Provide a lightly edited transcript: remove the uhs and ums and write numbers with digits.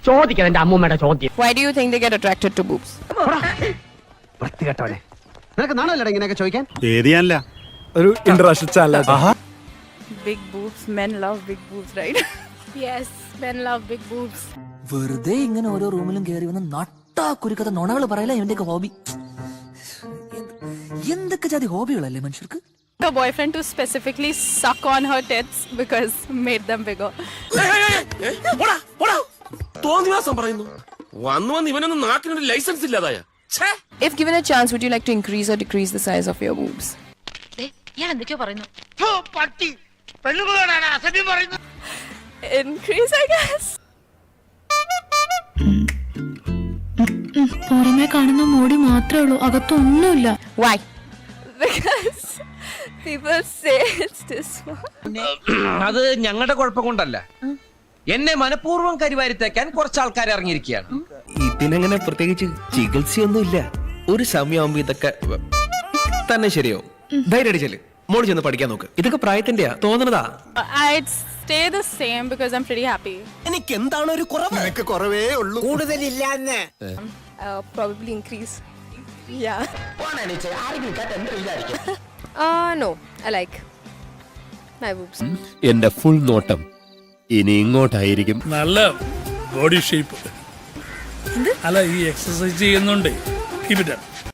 ചോദിക്കണം എന്റെ അമ്മൂമ്മയുടെ ചോദ്യം. Why do you think they get attracted to boobs? വൃത്തികെട്ടവനെ, നിനക്ക് നാണമല്ലടാ ഇങ്ങനെയൊക്കെ ചോദിക്കാൻ? ഏരിയല്ല ഒരു international channel. Big boobs, men love big boobs, right? Yes, men love big boobs. വെറുതെ ഇങ്ങനെ ഓരോ റൂമിലും കയറി വന്ന് നട്ടാ കുരുക്കഥ നുണകൾ പറയല ഇവന്റെയൊക്കെ ഹോബി. എന്തൊക്കെ ജാതി ഹോബികളല്ലേ മനുഷ്യർക്ക്. A boyfriend to specifically suck on her tits because made them bigger. തോന്നിവാസം പറയുന്നു. വന്ന് ഇവനൊന്നും നാക്കിനൊരു licence ഇല്ലാതായ. If given a chance, would you like to increase or decrease the size of your boobs? Increase, I guess. പുറമെ കാണുന്ന മോടി മാത്രമേ ഉള്ളൂ, അകത്തൊന്നുമില്ല. Why? Because people say it's this one. അത് ഞങ്ങളുടെ കുഴപ്പം കൊണ്ടല്ല, എന്നെ മനഃപൂർവ്വം കരിവാരിത്തേക്കാൻ കുറച്ച് ആൾക്കാർ ഇറങ്ങിയിരിക്കുകയാണ്. ഇതിനങ്ങനെ പ്രത്യേകിച്ച് ചികിത്സയൊന്നുമില്ല. ഒരു സമയമാകുമ്പോ ഇതൊക്കെ തന്നെ ശരിയോ. ധൈര്യമായിട്ട് ചെല്ല്, മോള് ചെന്ന് പഠിക്കാൻ നോക്ക്. ഇതൊക്കെ പ്രായത്തിന്റെയാ, തോന്നണതാ. I'd stay the same because I'm pretty happy. എനിക്ക് എന്താണ് ഒരു കുറവ്? നിനക്ക് കുറവേ ഉള്ളൂ, കൂടുതലില്ലാന്ന്. Probably increase. Yeah. No, I like my boobs. എന്റെ ഫുൾ നോട്ടം ഇനി ഇങ്ങോട്ടായിരിക്കും. നല്ല ബോഡി ഷേപ്പ് അല്ല, ഈ എക്സസൈസ് ചെയ്യുന്നുണ്ട്. Keep it up.